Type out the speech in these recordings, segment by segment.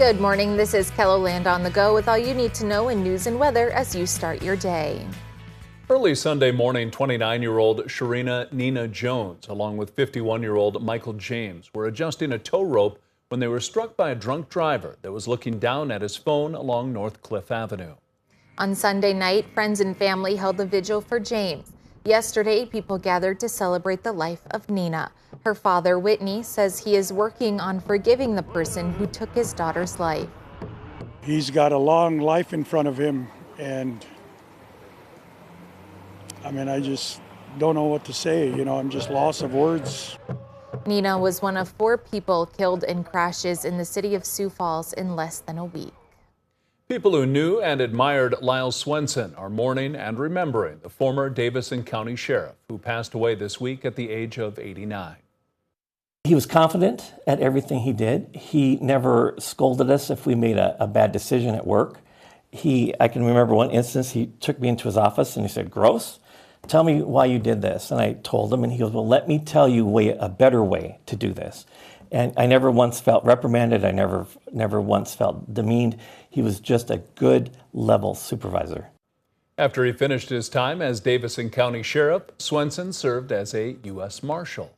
Good morning. This is KELOLAND on the go with all you need to know in news and weather as you start your day. Early Sunday morning, 29-year-old Sharina Nina Jones, along with 51-year-old Michael James, were adjusting a tow rope when they were struck by a drunk driver that was looking down at his phone along North Cliff Avenue. On Sunday night, friends and family held a vigil for James. Yesterday, people gathered to celebrate the life of Nina. Her father, Whitney, says he is working on forgiving the person who took his daughter's life. He's got a long life in front of him, and I just don't know what to say. I'm just lost of words. Nina was one of 4 people killed in crashes in the city of Sioux Falls in less than a week. People who knew and admired Lyle Swenson are mourning and remembering the former Davison County Sheriff who passed away this week at the age of 89. He was confident at everything he did. He never scolded us if we made a bad decision at work. I can remember one instance, he took me into his office and he said, "Gross, tell me why you did this." And I told him, and he goes, "Well, let me tell you a better way to do this." And I never once felt reprimanded. I never once felt demeaned. He was just a good level supervisor. After he finished his time as Davison County Sheriff, Swenson served as a U.S. Marshal.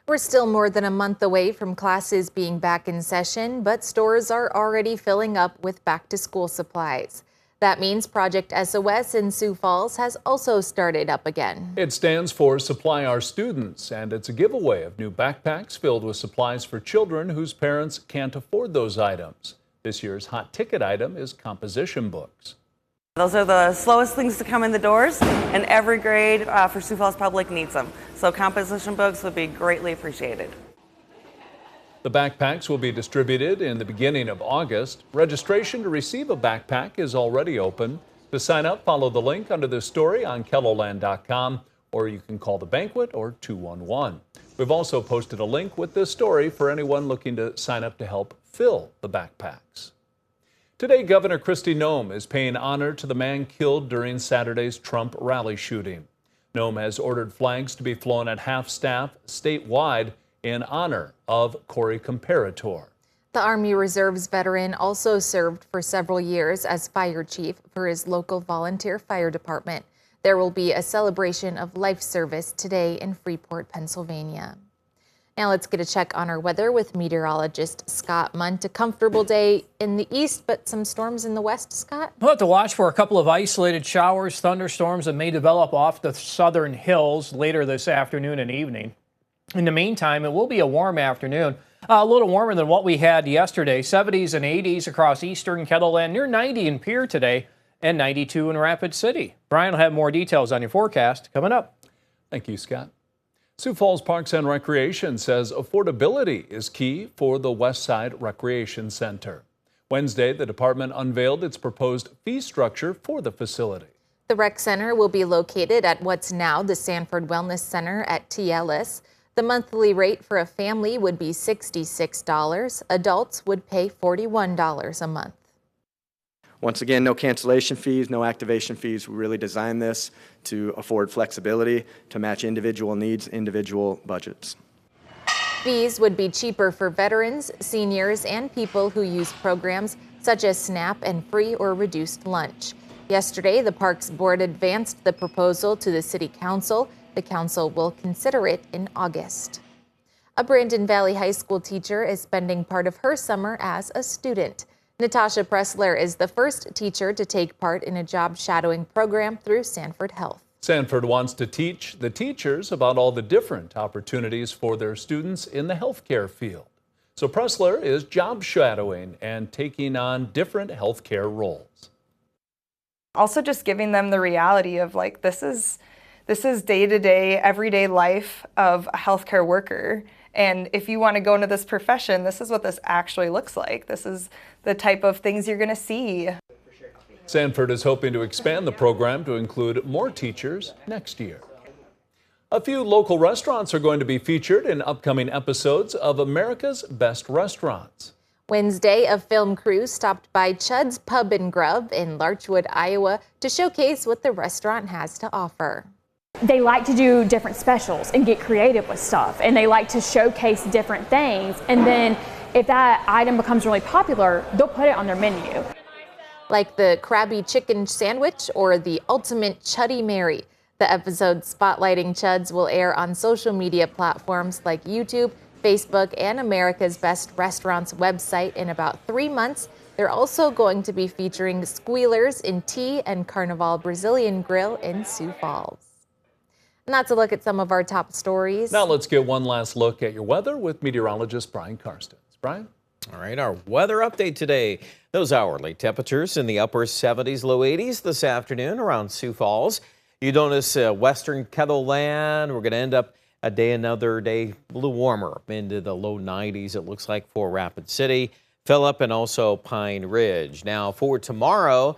We're still more than a month away from classes being back in session, but stores are already filling up with back-to-school supplies. That means Project SOS in Sioux Falls has also started up again. It stands for Supply Our Students, and it's a giveaway of new backpacks filled with supplies for children whose parents can't afford those items. This year's hot ticket item is composition books. Those are the slowest things to come in the doors, and every grade for Sioux Falls Public needs them. So composition books would be greatly appreciated. The backpacks will be distributed in the beginning of August. Registration to receive a backpack is already open. To sign up, follow the link under this story on KELOLAND.com, or you can call the banquet or 211. We've also posted a link with this story for anyone looking to sign up to help fill the backpacks. Today, Governor Kristi Noem is paying honor to the man killed during Saturday's Trump rally shooting. Noem has ordered flags to be flown at half-staff statewide in honor of Corey Comparator. The Army Reserves veteran also served for several years as fire chief for his local volunteer fire department. There will be a celebration of life service today in Freeport, Pennsylvania. Now let's get a check on our weather with meteorologist Scott Munt. A comfortable day in the east, but some storms in the west, Scott? We'll have to watch for a couple of isolated showers, thunderstorms that may develop off the southern hills later this afternoon and evening. In the meantime, it will be a warm afternoon, a little warmer than what we had yesterday. 70s and 80s across eastern KELOLAND, near 90 in Pierre today, and 92 in Rapid City. Brian will have more details on your forecast coming up. Thank you, Scott. Sioux Falls Parks and Recreation says affordability is key for the West Side Recreation Center. Wednesday, the department unveiled its proposed fee structure for the facility. The rec center will be located at what's now the Sanford Wellness Center at T. Ellis. The monthly rate for a family would be $66. Adults would pay $41 a month. Once again, no cancellation fees, no activation fees. We really designed this to afford flexibility to match individual needs, individual budgets. Fees would be cheaper for veterans, seniors, and people who use programs such as SNAP and free or reduced lunch. Yesterday, the Parks Board advanced the proposal to the City Council. The council will consider it in August. A Brandon Valley High School teacher is spending part of her summer as a student. Natasha Pressler is the first teacher to take part in a job shadowing program through Sanford Health. Sanford wants to teach the teachers about all the different opportunities for their students in the healthcare field. So Pressler is job shadowing and taking on different healthcare roles. Also just giving them the reality of this is day-to-day, everyday life of a healthcare worker. And if you want to go into this profession, this is what this actually looks like. This is the type of things you're going to see. Sanford is hoping to expand the program to include more teachers next year. A few local restaurants are going to be featured in upcoming episodes of America's Best Restaurants. Wednesday, a film crew stopped by Chud's Pub and Grub in Larchwood, Iowa, to showcase what the restaurant has to offer. They like to do different specials and get creative with stuff, and they like to showcase different things and then if that item becomes really popular, they'll put it on their menu. Like the Krabby Chicken Sandwich or the Ultimate Chuddy Mary. The episode spotlighting chuds will air on social media platforms like YouTube, Facebook, and America's Best Restaurants website in about 3 months. They're also going to be featuring squealers in Tea and Carnival Brazilian Grill in Sioux Falls. And that's a look at some of our top stories. Now let's get one last look at your weather with meteorologist Brian Karstens. Brian? All right, our weather update today. Those hourly temperatures in the upper 70s, low 80s this afternoon around Sioux Falls. You notice western Kettleland, we're going to end up another day a little warmer, into the low 90s, it looks like, for Rapid City, Phillip, and also Pine Ridge. Now for tomorrow,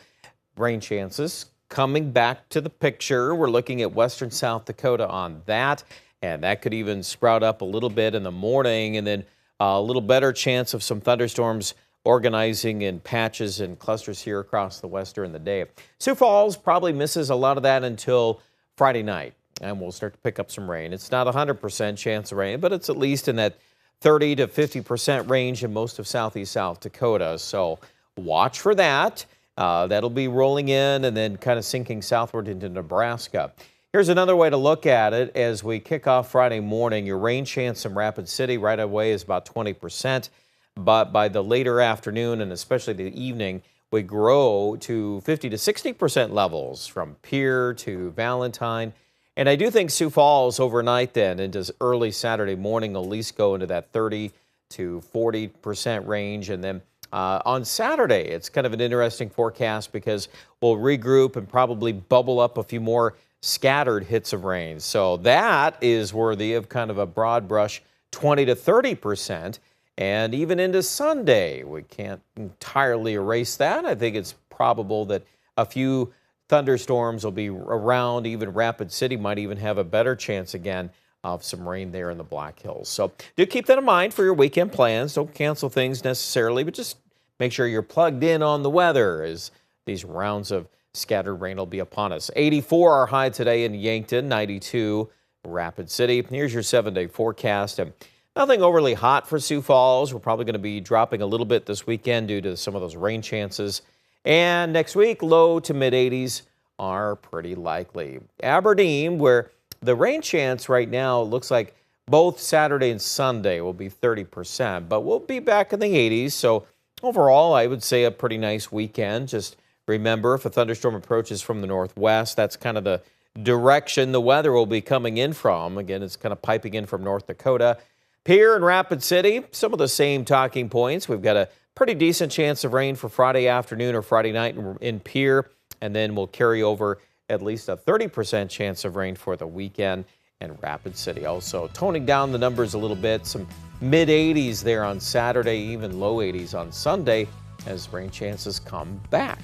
rain chances coming back to the picture. We're looking at western South Dakota on that, and that could even sprout up a little bit in the morning, and then a little better chance of some thunderstorms organizing in patches and clusters here across the west during the day. Sioux Falls probably misses a lot of that until Friday night, and we'll start to pick up some rain. It's not a 100% chance of rain, but it's at least in that 30 to 50% range in most of southeast South Dakota. So watch for that. That'll be rolling in and then kind of sinking southward into Nebraska. Here's another way to look at it as we kick off Friday morning. Your rain chance in Rapid City right away is about 20%. But by the later afternoon and especially the evening, we grow to 50 to 60% levels from Pierre to Valentine. And I do think Sioux Falls overnight then into early Saturday morning will at least go into that 30 to 40% range. And then on Saturday, it's kind of an interesting forecast because we'll regroup and probably bubble up a few more scattered hits of rain. So that is worthy of kind of a broad brush 20 to 30%. And even into Sunday, we can't entirely erase that. I think it's probable that a few thunderstorms will be around. Even Rapid City might even have a better chance again of some rain there in the Black Hills. So do keep that in mind for your weekend plans. Don't cancel things necessarily, but just make sure you're plugged in on the weather as these rounds of scattered rain will be upon us. 84 our high today in Yankton, 92 Rapid City. Here's your 7-day forecast. And nothing overly hot for Sioux Falls. We're probably going to be dropping a little bit this weekend due to some of those rain chances. And next week, low to mid 80s are pretty likely. Aberdeen, where the rain chance right now looks like both Saturday and Sunday will be 30%, but we'll be back in the 80s. So overall, I would say a pretty nice weekend. Just remember, if a thunderstorm approaches from the northwest, that's kind of the direction the weather will be coming in from. Again, it's kind of piping in from North Dakota. Pierre and Rapid City, some of the same talking points. We've got a pretty decent chance of rain for Friday afternoon or Friday night in Pierre, and then we'll carry over at least a 30% chance of rain for the weekend in Rapid City. Also toning down the numbers a little bit, some mid 80s there on Saturday, even low 80s on Sunday as rain chances come back.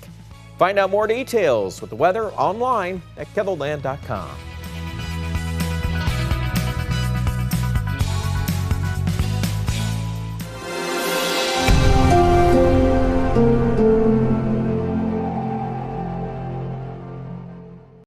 Find out more details with the weather online at kettleland.com.